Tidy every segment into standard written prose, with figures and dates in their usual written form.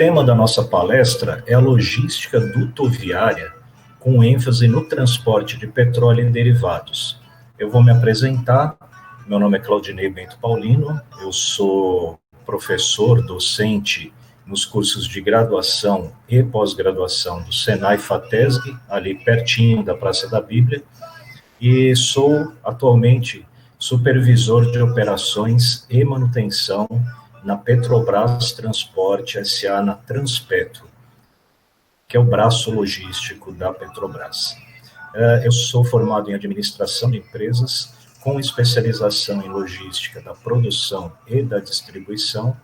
tema da nossa palestra é a logística dutoviária, com ênfase no transporte de petróleo e derivados. Eu vou me apresentar, meu nome é Claudinei Bento Paulino, eu sou professor, docente nos cursos de graduação e pós-graduação do Senai FATESG, ali pertinho da Praça da Bíblia, e sou atualmente supervisor de operações e manutenção na Petrobras Transporte S.A. na Transpetro, que é o braço logístico da Petrobras. Eu sou formado em administração de empresas, com especialização em logística da produção e da distribuição,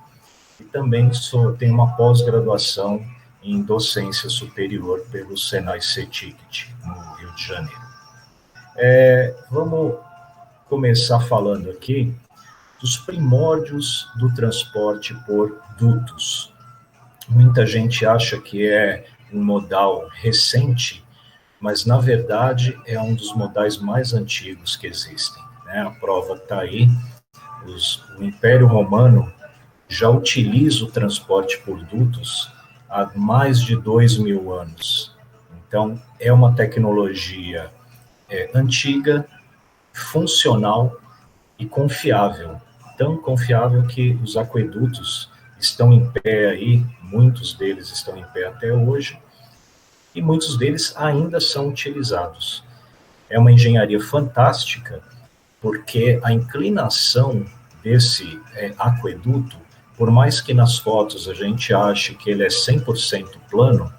e também tenho uma pós-graduação em docência superior pelo Senai CETICT, no Rio de Janeiro. Vamos começar falando aqui dos primórdios do transporte por dutos. Muita gente acha que é um modal recente, mas na verdade é um dos modais mais antigos que existem, né? A prova está aí, o Império Romano já utiliza o transporte por dutos há mais de 2.000 anos. Então, é uma tecnologia antiga, funcional e confiável. Tão confiável que os aquedutos estão em pé aí, muitos deles estão em pé até hoje, e muitos deles ainda são utilizados. É uma engenharia fantástica, porque a inclinação desse aqueduto, por mais que nas fotos a gente ache que ele é 100% plano,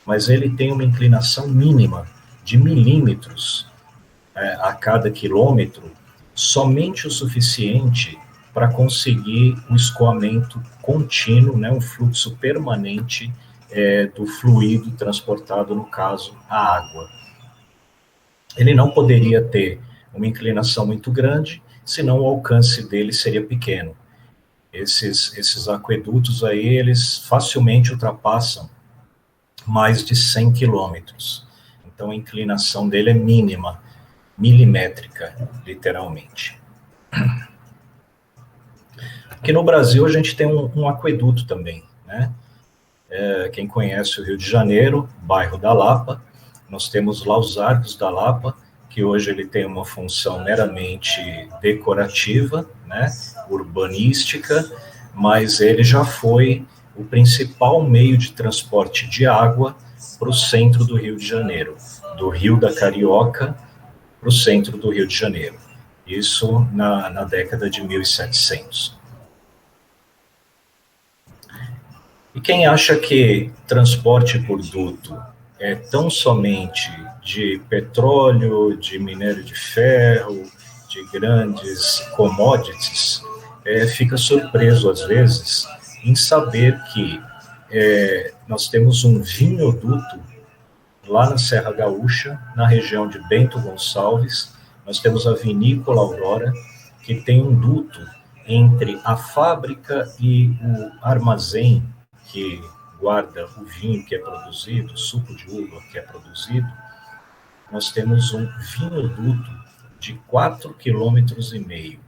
mas ele tem uma inclinação mínima de milímetros a cada quilômetro, somente o suficiente para conseguir o escoamento contínuo, né, um fluxo permanente do fluido transportado, no caso, a água. Ele não poderia ter uma inclinação muito grande, senão o alcance dele seria pequeno. Esses aquedutos aí, eles facilmente ultrapassam mais de 100 quilômetros. Então, a inclinação dele é mínima, milimétrica, literalmente. Aqui no Brasil, a gente tem um aqueduto também, né? Quem conhece o Rio de Janeiro, bairro da Lapa, nós temos lá os Arcos da Lapa, que hoje ele tem uma função meramente decorativa, né, urbanística, mas ele já foi o principal meio de transporte de água para o centro do Rio de Janeiro, do Rio da Carioca para o centro do Rio de Janeiro. Isso na década de 1700. E quem acha que transporte por duto é tão somente de petróleo, de minério de ferro, de grandes commodities, fica surpreso às vezes em saber que nós temos um vinhoduto lá na Serra Gaúcha, na região de Bento Gonçalves. Nós temos a Vinícola Aurora, que tem um duto entre a fábrica e o armazém que guarda o vinho que é produzido, o suco de uva que é produzido. Nós temos um vinhoduto de 4,5 km.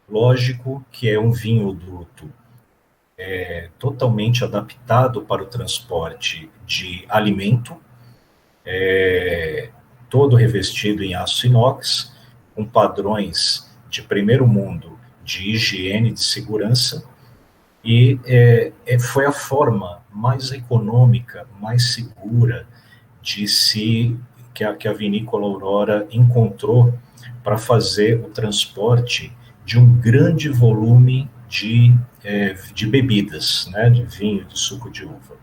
Lógico que é um vinhoduto totalmente adaptado para o transporte de alimento, todo revestido em aço inox, com padrões de primeiro mundo de higiene, de segurança, e foi a forma mais econômica, mais segura que a Vinícola Aurora encontrou para fazer o transporte de um grande volume de bebidas, né, de vinho, de suco de uva.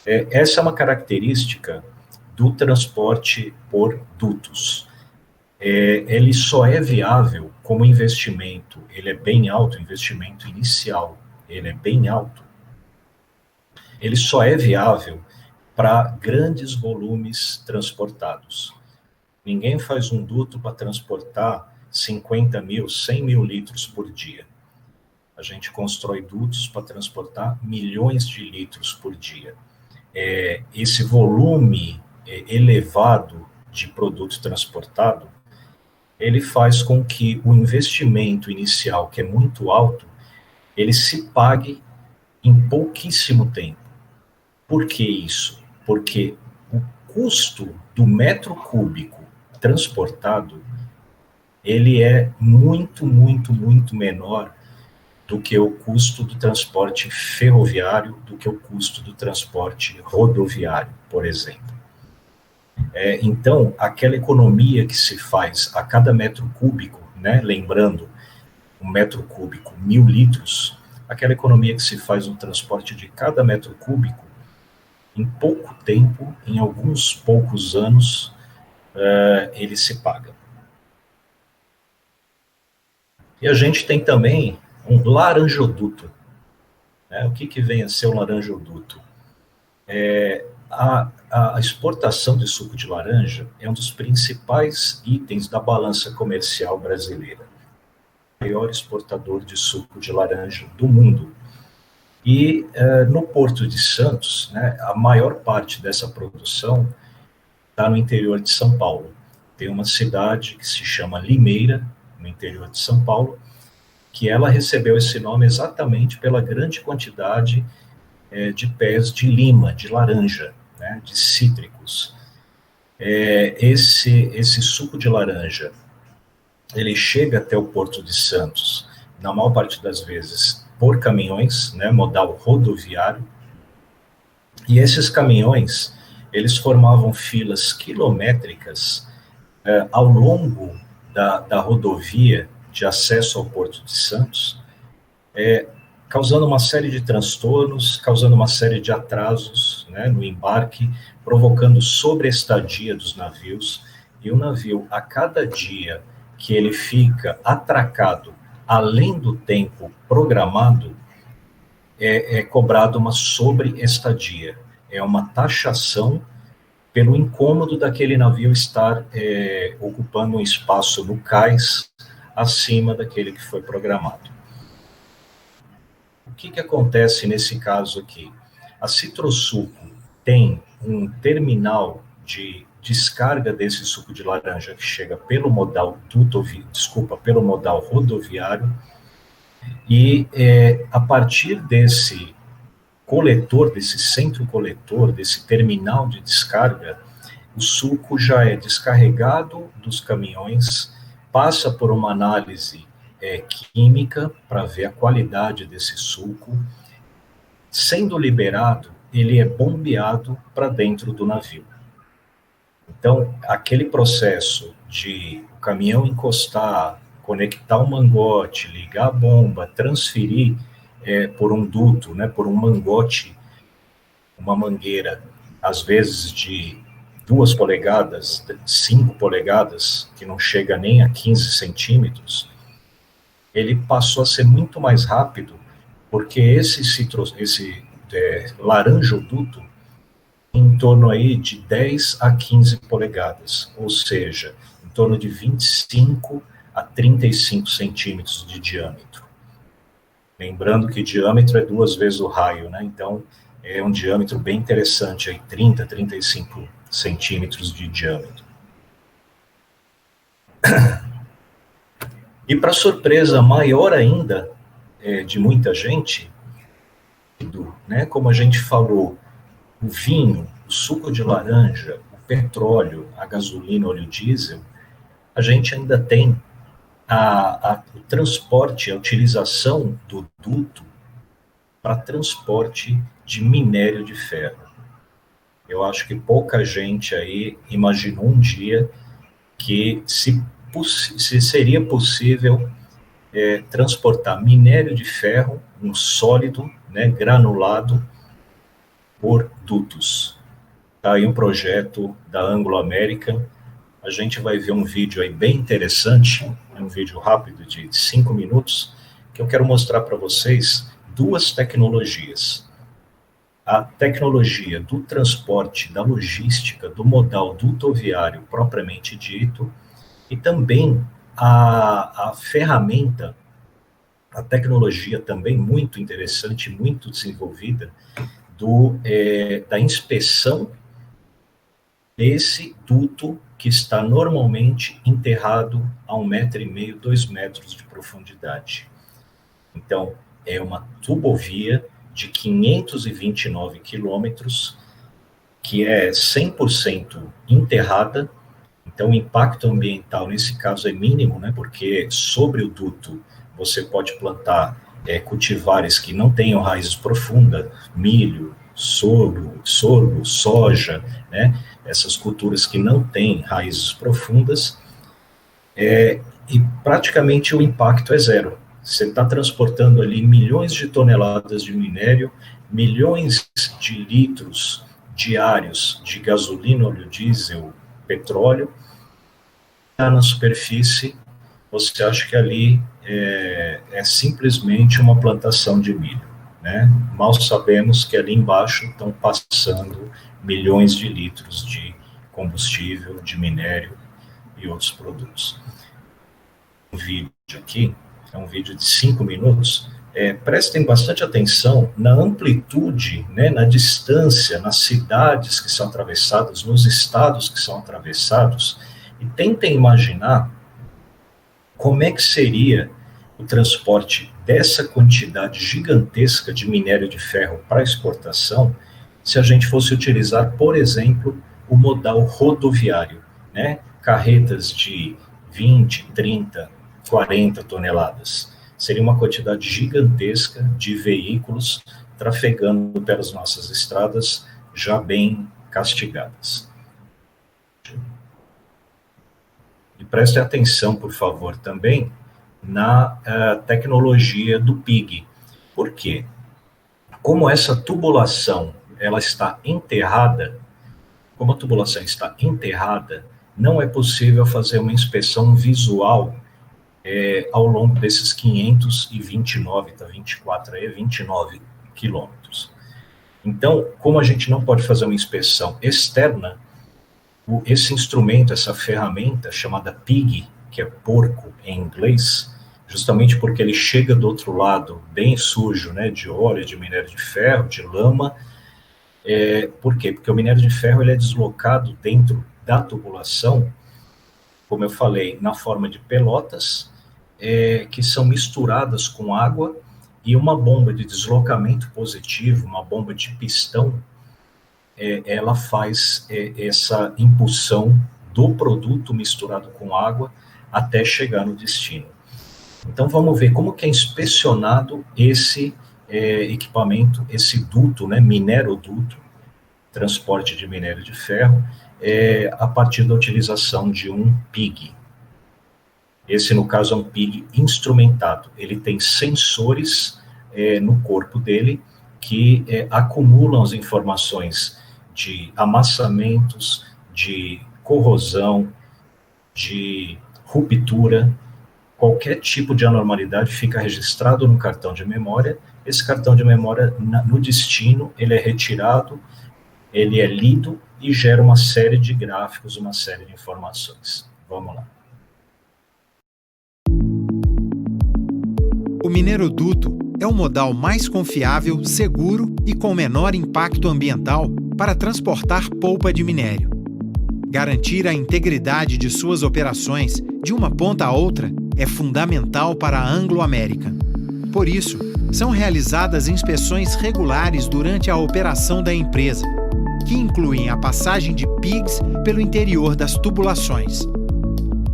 Essa é uma característica do transporte por dutos. Ele só é viável como investimento, ele é bem alto, o investimento inicial, ele é bem alto. Ele só é viável para grandes volumes transportados. Ninguém faz um duto para transportar 50 mil, 100 mil litros por dia. A gente constrói dutos para transportar milhões de litros por dia. Esse volume elevado de produto transportado, ele faz com que o investimento inicial, que é muito alto, ele se pague em pouquíssimo tempo. Por que isso? Porque o custo do metro cúbico transportado, ele é muito, muito, muito menor do que o custo do transporte ferroviário, do que o custo do transporte rodoviário, por exemplo. Então, aquela economia que se faz a cada metro cúbico, né, lembrando, um metro cúbico, 1.000 litros, aquela economia que se faz no transporte de cada metro cúbico, em pouco tempo, em alguns poucos anos, ele se paga. E a gente tem também um laranjoduto. Né? O que vem a ser o laranjoduto? A exportação de suco de laranja é um dos principais itens da balança comercial brasileira. O maior exportador de suco de laranja do mundo. E no Porto de Santos, né, a maior parte dessa produção está no interior de São Paulo. Tem uma cidade que se chama Limeira, no interior de São Paulo, que ela recebeu esse nome exatamente pela grande quantidade de pés de lima, de laranja, né, de cítricos. Esse suco de laranja, ele chega até o Porto de Santos, na maior parte das vezes, por caminhões, né, modal rodoviário, e esses caminhões, eles formavam filas quilométricas ao longo da rodovia de acesso ao Porto de Santos, causando uma série de transtornos, causando uma série de atrasos, né, no embarque, provocando sobreestadia dos navios, e o navio, a cada dia que ele fica atracado além do tempo programado, é cobrado uma sobreestadia, é uma taxação pelo incômodo daquele navio estar ocupando um espaço no cais acima daquele que foi programado. O que acontece nesse caso aqui? A Citrosuco tem um terminal de descarga desse suco de laranja que chega pelo modal pelo modal rodoviário, e a partir desse coletor, desse centro coletor, desse terminal de descarga, o suco já é descarregado dos caminhões, passa por uma análise química para ver a qualidade desse suco. Sendo liberado, ele é bombeado para dentro do navio. Então, aquele processo de o caminhão encostar, conectar o mangote, ligar a bomba, transferir por um duto, né, por um mangote, uma mangueira, às vezes de 2 polegadas, 5 polegadas, que não chega nem a 15 centímetros, ele passou a ser muito mais rápido, porque esse laranjoduto, em torno aí de 10 a 15 polegadas, ou seja, em torno de 25 a 35 centímetros de diâmetro. Lembrando que diâmetro é 2 vezes o raio, né? Então, é um diâmetro bem interessante, aí 30, 35 centímetros de diâmetro. E para surpresa maior ainda de muita gente, né, como a gente falou, o vinho, o suco de laranja, o petróleo, a gasolina, óleo diesel, a gente ainda tem o transporte, a utilização do duto para transporte de minério de ferro. Eu acho que pouca gente aí imaginou um dia que se seria possível transportar minério de ferro, um sólido, né, granulado, por dutos. Está aí um projeto da Anglo American. A gente vai ver um vídeo aí bem interessante, um vídeo rápido de 5 minutos, que eu quero mostrar para vocês 2 tecnologias. A tecnologia do transporte, da logística, do modal dutoviário propriamente dito, e também a ferramenta, a tecnologia também muito interessante, muito desenvolvida, da inspeção desse duto que está normalmente enterrado a 1,5 metro, 2 metros de profundidade. Então, é uma tubovia de 529 quilômetros, que é 100% enterrada. Então, o impacto ambiental, nesse caso, é mínimo, né, porque sobre o duto você pode plantar cultivares que não tenham raízes profundas, milho, sorgo, soja, né, essas culturas que não têm raízes profundas, e praticamente o impacto é zero. Você está transportando ali milhões de toneladas de minério, milhões de litros diários de gasolina, óleo diesel, petróleo. Na superfície, você acha que ali é simplesmente uma plantação de milho, né? Mal sabemos que ali embaixo estão passando milhões de litros de combustível, de minério e outros produtos. Um vídeo aqui, é um vídeo de 5 minutos, prestem bastante atenção na amplitude, né, na distância, nas cidades que são atravessadas, nos estados que são atravessados, e tentem imaginar como é que seria o transporte dessa quantidade gigantesca de minério de ferro para exportação se a gente fosse utilizar, por exemplo, o modal rodoviário, né? Carretas de 20, 30, 40 toneladas. Seria uma quantidade gigantesca de veículos trafegando pelas nossas estradas já bem castigadas. E preste atenção, por favor, também na tecnologia do PIG. Por quê? Como essa tubulação ela está enterrada, como a tubulação está enterrada, não é possível fazer uma inspeção visual ao longo desses 529, tá 24 aí, 29 quilômetros. Então, como a gente não pode fazer uma inspeção externa, esse instrumento, essa ferramenta chamada PIG, que é porco em inglês, justamente porque ele chega do outro lado bem sujo, né, de óleo, de minério de ferro, de lama. Por quê? Porque o minério de ferro ele é deslocado dentro da tubulação, como eu falei, na forma de pelotas, que são misturadas com água, e uma bomba de deslocamento positivo, uma bomba de pistão, ela faz essa impulsão do produto misturado com água até chegar no destino. Então vamos ver como que é inspecionado esse equipamento, esse duto, né, mineroduto, transporte de minério de ferro, a partir da utilização de um PIG. Esse, no caso, é um PIG instrumentado. Ele tem sensores no corpo dele que acumulam as informações de amassamentos, de corrosão, de ruptura. Qualquer tipo de anormalidade fica registrado no cartão de memória. Esse cartão de memória, no destino, ele é retirado, ele é lido e gera uma série de gráficos, uma série de informações. Vamos lá. O mineroduto é o modal mais confiável, seguro e com menor impacto ambiental para transportar polpa de minério. Garantir a integridade de suas operações de uma ponta a outra é fundamental para a Anglo American. Por isso, são realizadas inspeções regulares durante a operação da empresa, que incluem a passagem de PIGs pelo interior das tubulações.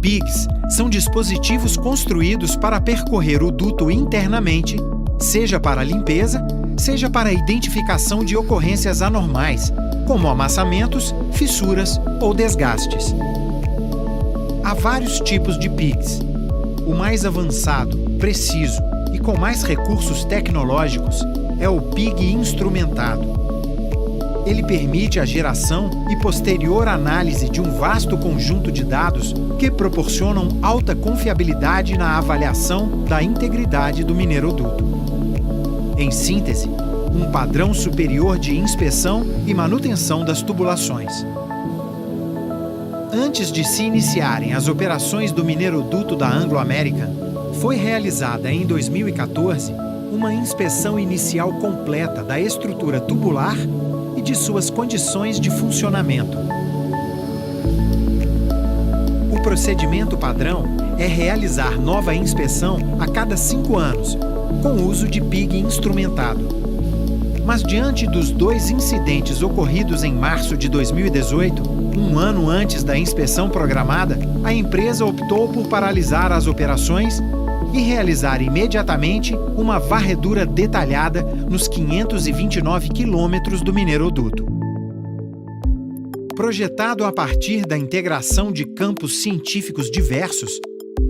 PIGs são dispositivos construídos para percorrer o duto internamente, seja para limpeza, seja para a identificação de ocorrências anormais, como amassamentos, fissuras ou desgastes. Há vários tipos de PIGs. O mais avançado, preciso e com mais recursos tecnológicos é o PIG instrumentado. Ele permite a geração e posterior análise de um vasto conjunto de dados que proporcionam alta confiabilidade na avaliação da integridade do mineroduto. Em síntese, um padrão superior de inspeção e manutenção das tubulações. Antes de se iniciarem as operações do mineroduto da Anglo American, foi realizada em 2014 uma inspeção inicial completa da estrutura tubular e de suas condições de funcionamento. O procedimento padrão é realizar nova inspeção a cada 5 anos, com uso de PIG instrumentado. Mas diante dos 2 incidentes ocorridos em março de 2018, um ano antes da inspeção programada, a empresa optou por paralisar as operações e realizar imediatamente uma varredura detalhada nos 529 quilômetros do mineroduto. Projetado a partir da integração de campos científicos diversos,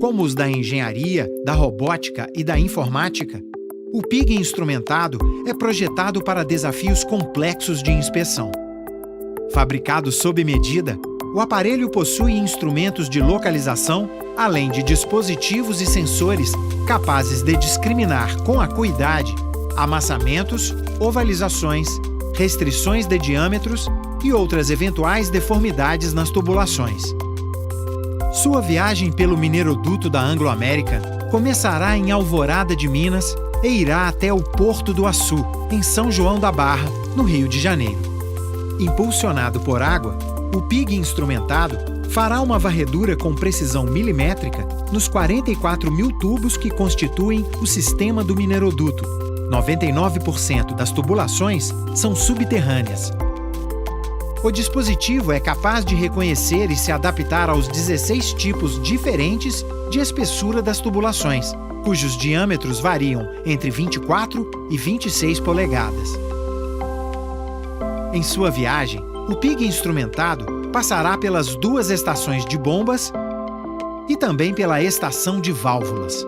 como os da engenharia, da robótica e da informática, o PIG instrumentado é projetado para desafios complexos de inspeção. Fabricado sob medida, o aparelho possui instrumentos de localização, além de dispositivos e sensores capazes de discriminar com acuidade amassamentos, ovalizações, restrições de diâmetros e outras eventuais deformidades nas tubulações. Sua viagem pelo mineroduto da Anglo American começará em Alvorada de Minas e irá até o Porto do Açu, em São João da Barra, no Rio de Janeiro. Impulsionado por água, o PIG instrumentado fará uma varredura com precisão milimétrica nos 44 mil tubos que constituem o sistema do mineroduto. 99% das tubulações são subterrâneas. O dispositivo é capaz de reconhecer e se adaptar aos 16 tipos diferentes de espessura das tubulações, cujos diâmetros variam entre 24 e 26 polegadas. Em sua viagem, o PIG instrumentado passará pelas 2 estações de bombas e também pela estação de válvulas.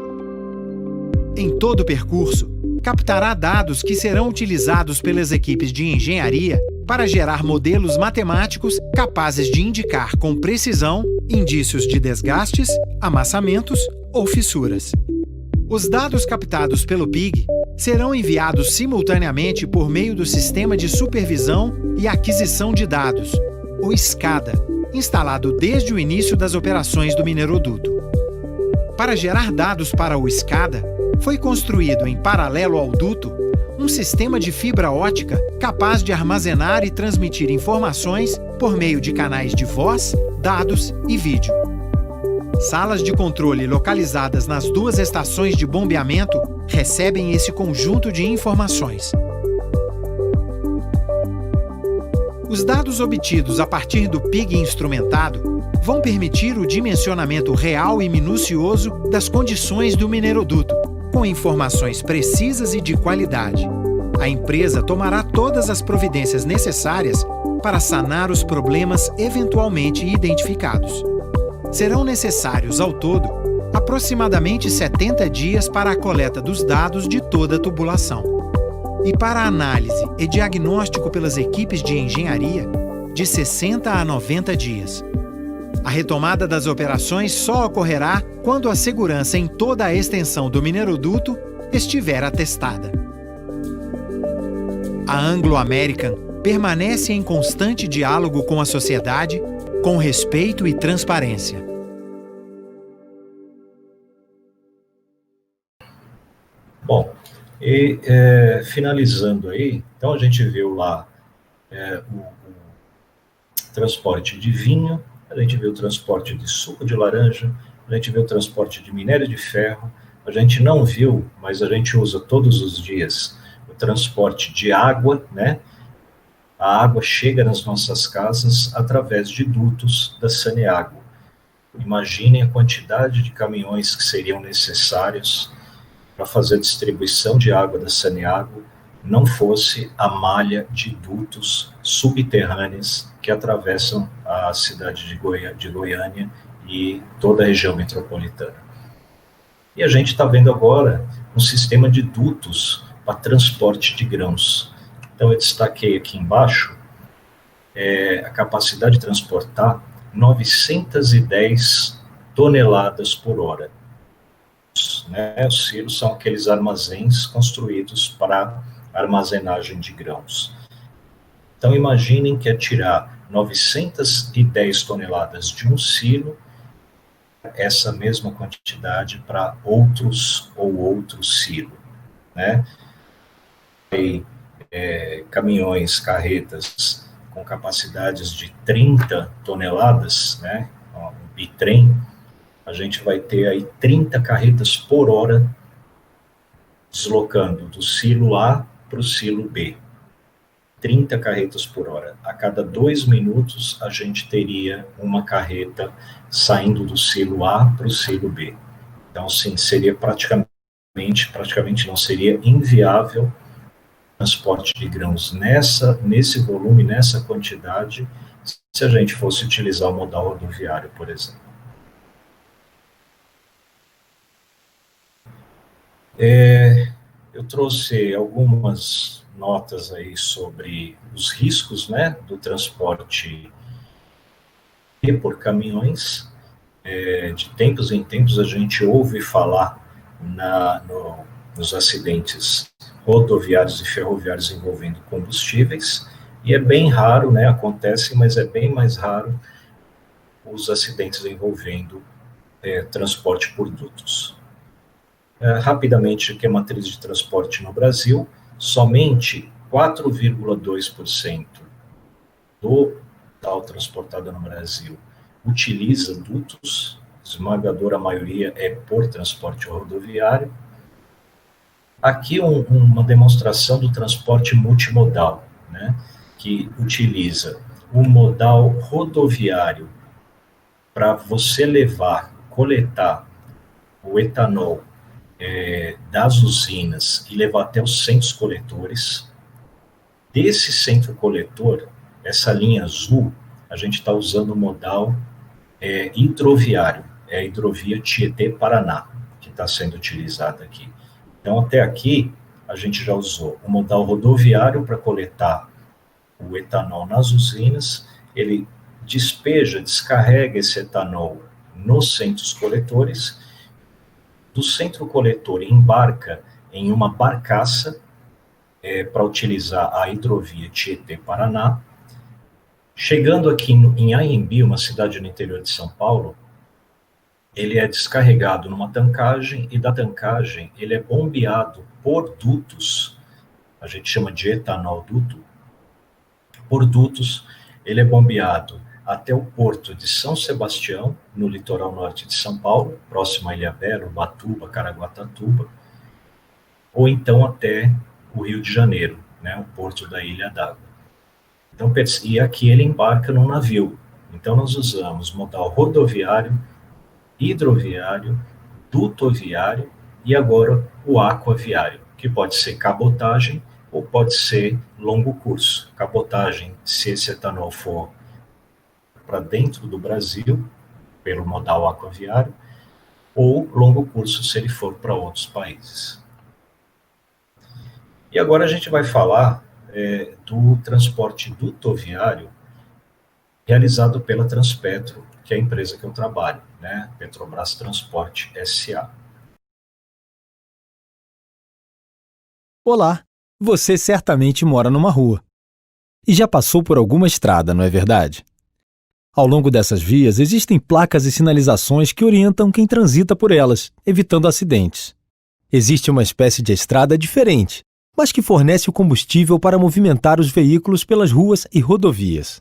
Em todo o percurso, captará dados que serão utilizados pelas equipes de engenharia para gerar modelos matemáticos capazes de indicar com precisão indícios de desgastes, amassamentos ou fissuras. Os dados captados pelo PIG serão enviados simultaneamente por meio do Sistema de Supervisão e Aquisição de Dados, o SCADA, instalado desde o início das operações do mineroduto. Para gerar dados para o SCADA, foi construído em paralelo ao duto um sistema de fibra ótica capaz de armazenar e transmitir informações por meio de canais de voz, dados e vídeo. Salas de controle localizadas nas 2 estações de bombeamento recebem esse conjunto de informações. Os dados obtidos a partir do PIG instrumentado vão permitir o dimensionamento real e minucioso das condições do mineroduto, com informações precisas e de qualidade. A empresa tomará todas as providências necessárias para sanar os problemas eventualmente identificados. Serão necessários, ao todo, aproximadamente 70 dias para a coleta dos dados de toda a tubulação. E para a análise e diagnóstico pelas equipes de engenharia, de 60 a 90 dias. A retomada das operações só ocorrerá quando a segurança em toda a extensão do mineroduto estiver atestada. A Anglo American permanece em constante diálogo com a sociedade, com respeito e transparência. Bom, e finalizando aí, então a gente viu lá o transporte de vinho, a gente viu o transporte de suco de laranja, a gente viu o transporte de minério de ferro, a gente não viu, mas a gente usa todos os dias, o transporte de água, né? A água chega nas nossas casas através de dutos da Saneago. Imaginem a quantidade de caminhões que seriam necessários para fazer a distribuição de água da Saneago, não fosse a malha de dutos subterrâneos que atravessam a cidade de Goiânia e toda a região metropolitana. E a gente está vendo agora um sistema de dutos para transporte de grãos. Então eu destaquei aqui embaixo a capacidade de transportar 910 toneladas por hora. Né? Os silos são aqueles armazéns construídos para armazenagem de grãos. Então imaginem que é tirar 910 toneladas de um silo, essa mesma quantidade para outros silos, né? E, caminhões, carretas com capacidades de 30 toneladas, né? Um bitrem, a gente vai ter aí 30 carretas por hora deslocando do silo A para o silo B. 30 carretas por hora. A cada 2 minutos, a gente teria uma carreta saindo do silo A para o silo B. Então, sim, seria praticamente não seria inviável o transporte de grãos nesse volume, nessa quantidade, se a gente fosse utilizar o modal rodoviário, por exemplo. Eu trouxe algumas notas aí sobre os riscos, né, do transporte por caminhões. De tempos em tempos a gente ouve falar nos acidentes rodoviários e ferroviários envolvendo combustíveis, e é bem raro, né, acontece, mas é bem mais raro os acidentes envolvendo transporte por dutos. Rapidamente, que é a matriz de transporte no Brasil, somente 4,2% do total transportado no Brasil utiliza dutos, esmagadora maioria é por transporte rodoviário. Aqui uma demonstração do transporte multimodal, né, que utiliza o modal rodoviário para você coletar o etanol das usinas e levar até os centros coletores. Desse centro coletor, essa linha azul, a gente está usando o modal hidroviário, é a hidrovia Tietê-Paraná, que está sendo utilizada aqui. Então, até aqui, a gente já usou o modal rodoviário para coletar o etanol nas usinas, ele descarrega esse etanol nos centros coletores, do centro coletor embarca em uma barcaça para utilizar a hidrovia Tietê-Paraná. Chegando aqui em Anhembi, uma cidade no interior de São Paulo, ele é descarregado numa tancagem, e da tancagem ele é bombeado por dutos, a gente chama de etanol duto, por dutos, ele é bombeado até o porto de São Sebastião, no litoral norte de São Paulo, próximo a Ilhabela, Ubatuba, Caraguatatuba, ou então até o Rio de Janeiro, né, o porto da Ilha d'Água. Então, e aqui ele embarca num navio. Então, nós usamos modal rodoviário, hidroviário, dutoviário e agora o aquaviário, que pode ser cabotagem ou pode ser longo curso. Cabotagem, se esse etanol for para dentro do Brasil, pelo modal aquaviário, ou longo curso se ele for para outros países. E agora a gente vai falar do transporte dutoviário realizado pela Transpetro, que é a empresa que eu trabalho, né? Petrobras Transporte S.A. Olá, você certamente mora numa rua. E já passou por alguma estrada, não é verdade? Ao longo dessas vias existem placas e sinalizações que orientam quem transita por elas, evitando acidentes. Existe uma espécie de estrada diferente, mas que fornece o combustível para movimentar os veículos pelas ruas e rodovias.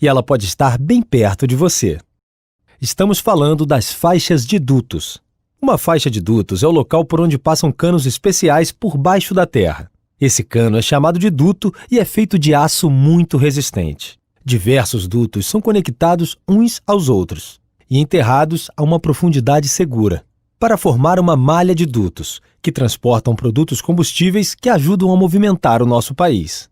E ela pode estar bem perto de você. Estamos falando das faixas de dutos. Uma faixa de dutos é o local por onde passam canos especiais por baixo da terra. Esse cano é chamado de duto e é feito de aço muito resistente. Diversos dutos são conectados uns aos outros e enterrados a uma profundidade segura, para formar uma malha de dutos, que transportam produtos combustíveis que ajudam a movimentar o nosso país.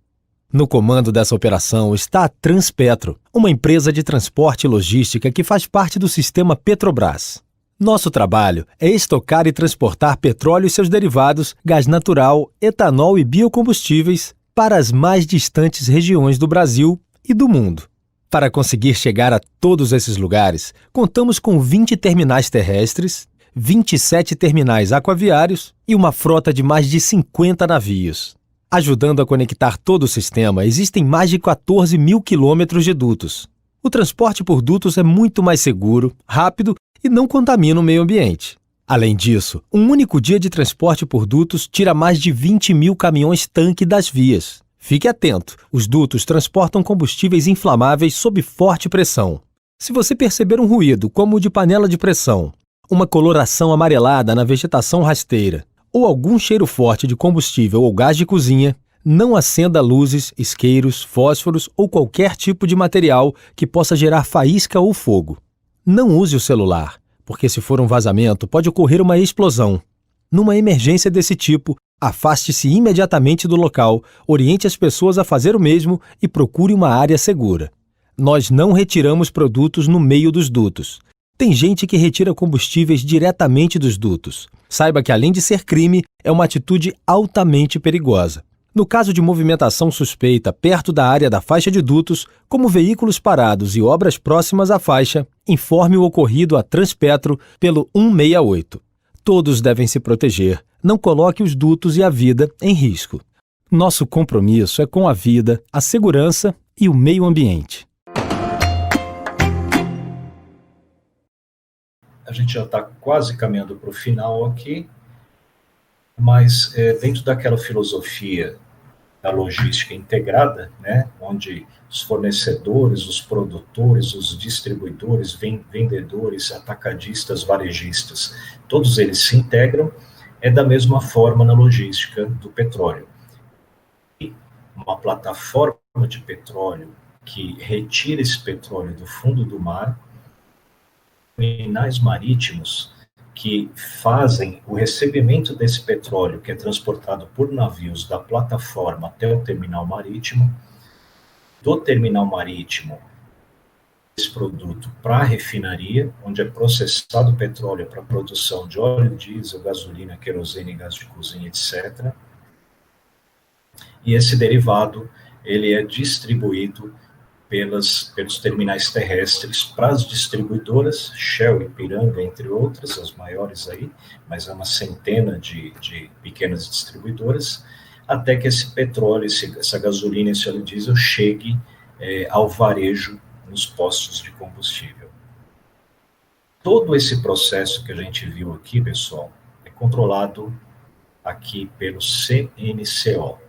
No comando dessa operação está a Transpetro, uma empresa de transporte e logística que faz parte do sistema Petrobras. Nosso trabalho é estocar e transportar petróleo e seus derivados, gás natural, etanol e biocombustíveis para as mais distantes regiões do Brasil e do mundo. Para conseguir chegar a todos esses lugares, contamos com 20 terminais terrestres, 27 terminais aquaviários e uma frota de mais de 50 navios. Ajudando a conectar todo o sistema, existem mais de 14 mil quilômetros de dutos. O transporte por dutos é muito mais seguro, rápido e não contamina o meio ambiente. Além disso, um único dia de transporte por dutos tira mais de 20 mil caminhões-tanque das vias. Fique atento, os dutos transportam combustíveis inflamáveis sob forte pressão. Se você perceber um ruído, como o de panela de pressão, uma coloração amarelada na vegetação rasteira ou algum cheiro forte de combustível ou gás de cozinha, Não acenda luzes, isqueiros, fósforos ou qualquer tipo de material que possa gerar faísca ou fogo. Não use o celular, porque se for um vazamento, pode ocorrer uma explosão. Numa emergência desse tipo, afaste-se imediatamente do local, oriente as pessoas a fazer o mesmo e procure uma área segura. Nós não retiramos produtos no meio dos dutos. Tem gente que retira combustíveis diretamente dos dutos. Saiba que, além de ser crime, é uma atitude altamente perigosa. No caso de movimentação suspeita perto da área da faixa de dutos, como veículos parados e obras próximas à faixa, informe o ocorrido a Transpetro pelo 168. Todos devem se proteger. Não coloque os dutos e a vida em risco. Nosso compromisso é com a vida, a segurança e o meio ambiente. A gente já está quase caminhando para o final aqui, mas dentro daquela filosofia da logística integrada, né, onde os fornecedores, os produtores, os distribuidores, vendedores, atacadistas, varejistas, todos eles se integram, é da mesma forma na logística do petróleo. E uma plataforma de petróleo que retira esse petróleo do fundo do mar, terminais marítimos que fazem o recebimento desse petróleo, que é transportado por navios da plataforma até o terminal marítimo, do terminal marítimo, esse produto para a refinaria, onde é processado o petróleo para a produção de óleo diesel, gasolina, querosene, gás de cozinha, etc. E esse derivado, ele é distribuído pelos terminais terrestres para as distribuidoras, Shell, Ipiranga, entre outras, as maiores aí, mas é uma centena de pequenas distribuidoras, até que esse petróleo, essa gasolina, esse óleo diesel chegue ao varejo nos postos de combustível. Todo esse processo que a gente viu aqui, pessoal, é controlado aqui pelo CNCO.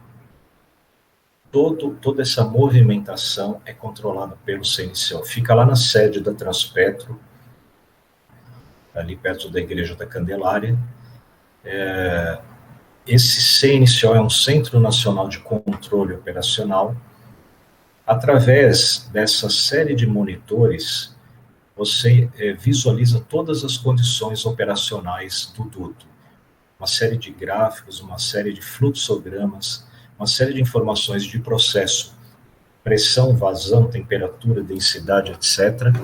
Toda essa movimentação é controlada pelo CNCO. Fica lá na sede da Transpetro, ali perto da Igreja da Candelária. Esse CNCO é um Centro Nacional de Controle Operacional. Através dessa série de monitores, você visualiza todas as condições operacionais do duto. Uma série de gráficos, uma série de fluxogramas, uma série de informações de processo, pressão, vazão, temperatura, densidade, etc.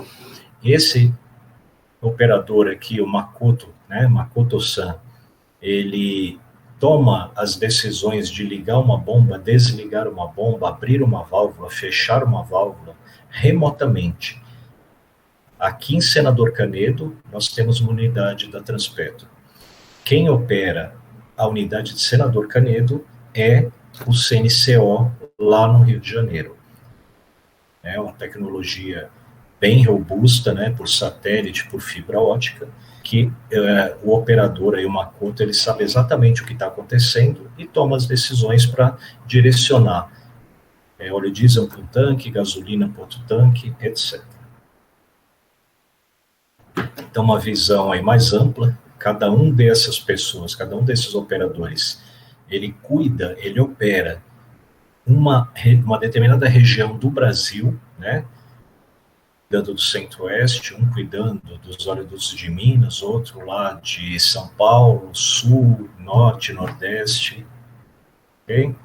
Esse operador aqui, o Makoto, né, Makoto-san, ele toma as decisões de ligar uma bomba, desligar uma bomba, abrir uma válvula, fechar uma válvula, remotamente. Aqui em Senador Canedo, nós temos uma unidade da Transpetro. Quem opera a unidade de Senador Canedo é o CNCO lá no Rio de Janeiro. É uma tecnologia bem robusta, né, por satélite, por fibra ótica, que o operador aí, o Makoto, ele sabe exatamente o que está acontecendo e toma as decisões para direcionar óleo diesel para o tanque, gasolina para outro tanque, etc. Então, uma visão aí mais ampla, cada um dessas pessoas, cada um desses operadores, ele cuida, ele opera uma determinada região do Brasil, né, cuidando do Centro-Oeste, um cuidando dos oleodutos de Minas, outro lá de São Paulo, Sul, Norte, Nordeste, ok?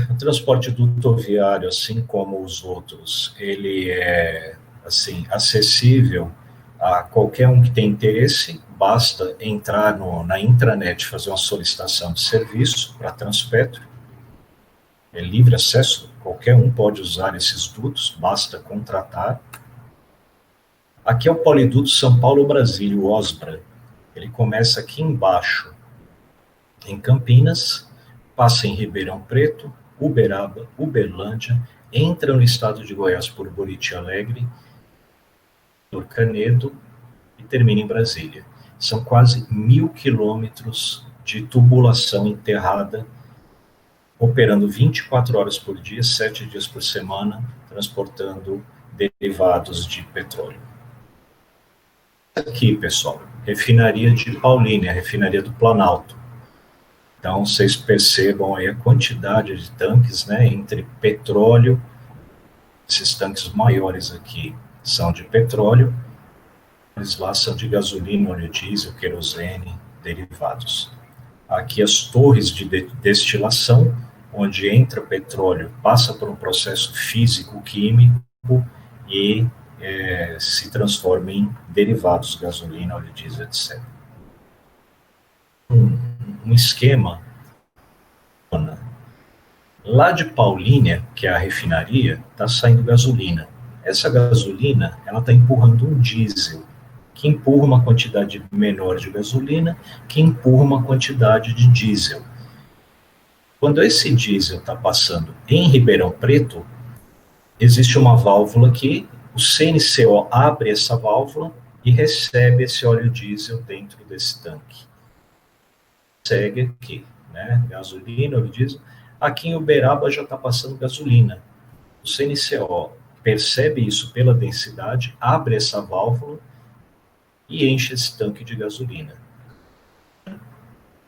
O transporte dutoviário, assim como os outros, ele é assim, acessível a qualquer um que tem interesse, basta entrar na intranet, fazer uma solicitação de serviço para a Transpetro, é livre acesso, qualquer um pode usar esses dutos, basta contratar. Aqui é o Poliduto São Paulo-Brasília, o OSBRA, ele começa aqui embaixo, em Campinas, passa em Ribeirão Preto, Uberaba, Uberlândia, entra no estado de Goiás por Buriti Alegre, por Canedo e termina em Brasília. São quase 1.000 quilômetros de tubulação enterrada, operando 24 horas por dia, 7 dias por semana, transportando derivados de petróleo. Aqui, pessoal, refinaria de Paulínia, refinaria do Planalto. Então, vocês percebam aí a quantidade de tanques, né, entre petróleo, esses tanques maiores aqui são de petróleo, eles lá são de gasolina, óleo diesel, querosene, derivados. Aqui as torres de destilação, onde entra petróleo, passa por um processo físico-químico e se transforma em derivados, gasolina, óleo diesel, etc. Um esquema. Lá de Paulínia, que é a refinaria, está saindo gasolina. Essa gasolina, ela está empurrando um diesel, que empurra uma quantidade menor de gasolina, que empurra uma quantidade de diesel. Quando esse diesel está passando em Ribeirão Preto, existe uma válvula que o CNCO abre essa válvula e recebe esse óleo diesel dentro desse tanque. Segue aqui, né? Gasolina, óleo diesel. Aqui em Uberaba já está passando gasolina. O CNCO percebe isso pela densidade, abre essa válvula e enche esse tanque de gasolina.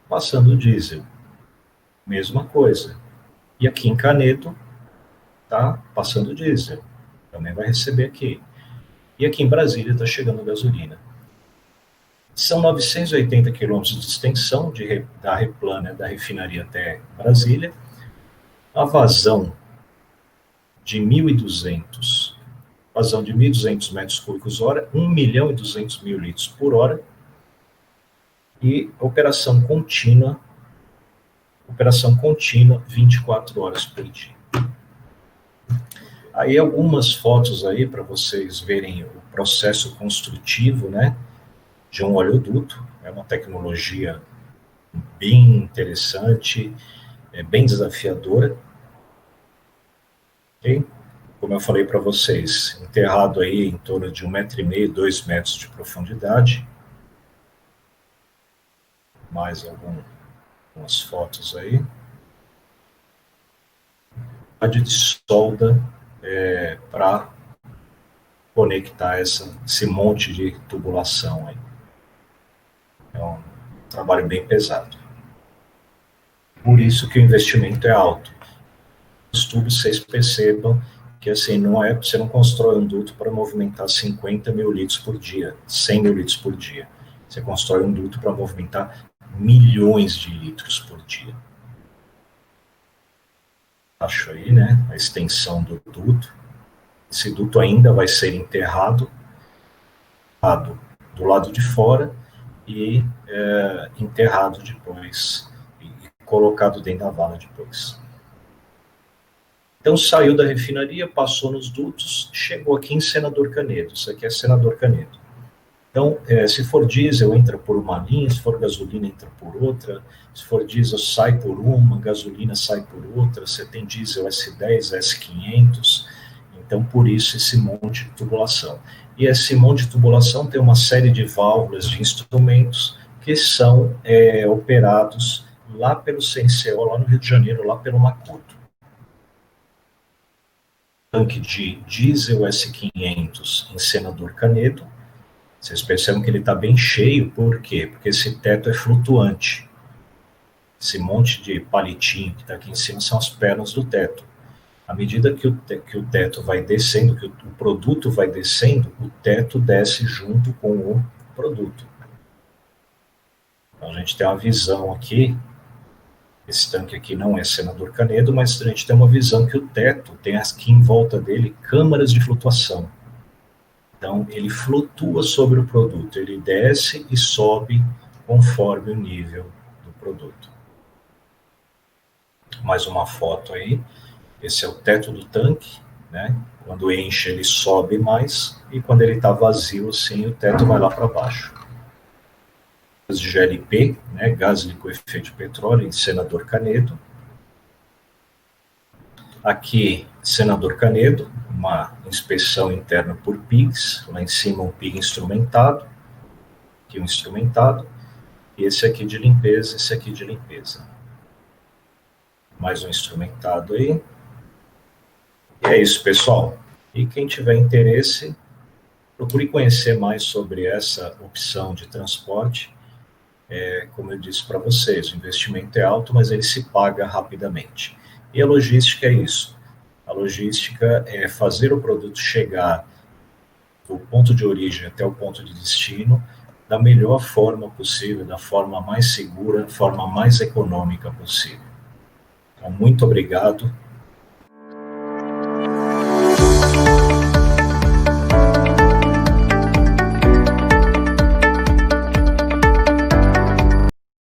Passando o diesel, mesma coisa. E aqui em Canedo, tá passando diesel, também vai receber aqui. E aqui em Brasília está chegando gasolina. São 980 quilômetros de extensão da Replânia, da refinaria até Brasília. A vazão de 1.200 metros cúbicos hora, 1.200.000 litros por hora, e operação contínua 24 horas por dia. Aí algumas fotos aí para vocês verem o processo construtivo, né, de um oleoduto. É uma tecnologia bem interessante, bem desafiadora. Okay? Como eu falei para vocês, enterrado aí em torno de 1,5 m, 2 metros de profundidade. Mais algumas fotos aí. De solda para conectar esse monte de tubulação aí. É um trabalho bem pesado. Por isso que o investimento é alto. Os tubos, vocês percebam que assim, você não constrói um duto para movimentar 50 mil litros por dia, 100 mil litros por dia. Você constrói um duto para movimentar milhões de litros por dia. Acho aí, né, a extensão do duto. Esse duto ainda vai ser enterrado do lado de fora e enterrado depois e colocado dentro da vala depois. Então saiu da refinaria, passou nos dutos, chegou aqui em Senador Canedo. Isso aqui é Senador Canedo. Então, se for diesel, entra por uma linha, se for gasolina, entra por outra, se for diesel, sai por uma, gasolina sai por outra, você tem diesel S10, S500, então por isso esse monte de tubulação. E esse monte de tubulação tem uma série de válvulas, de instrumentos, que são operados lá pelo CNCO, lá no Rio de Janeiro, lá pelo Macuto. Tanque de diesel S500 em Senador Canedo. Vocês percebem que ele está bem cheio, por quê? Porque esse teto é flutuante. Esse monte de palitinho que está aqui em cima são as pernas do teto. À medida que o teto vai descendo, que o produto vai descendo, o teto desce junto com o produto. Então a gente tem uma visão aqui, esse tanque aqui não é Senador Canedo, mas a gente tem uma visão que o teto tem aqui em volta dele câmaras de flutuação. Então, ele flutua sobre o produto, ele desce e sobe conforme o nível do produto. Mais uma foto aí, esse é o teto do tanque, né? Quando enche ele sobe mais, e quando ele está vazio assim, o teto vai lá para baixo. De GLP, né? Gás liquefeito de petróleo, em Senador Canedo. Aqui, Senador Canedo, uma inspeção interna por PIGs, lá em cima um PIG instrumentado, aqui um instrumentado, e esse aqui de limpeza, esse aqui de limpeza. Mais um instrumentado aí. E é isso, pessoal. E quem tiver interesse, procure conhecer mais sobre essa opção de transporte, como eu disse para vocês, o investimento é alto, mas ele se paga rapidamente. E a logística é isso. A logística é fazer o produto chegar do ponto de origem até o ponto de destino da melhor forma possível, da forma mais segura, da forma mais econômica possível. Então, muito obrigado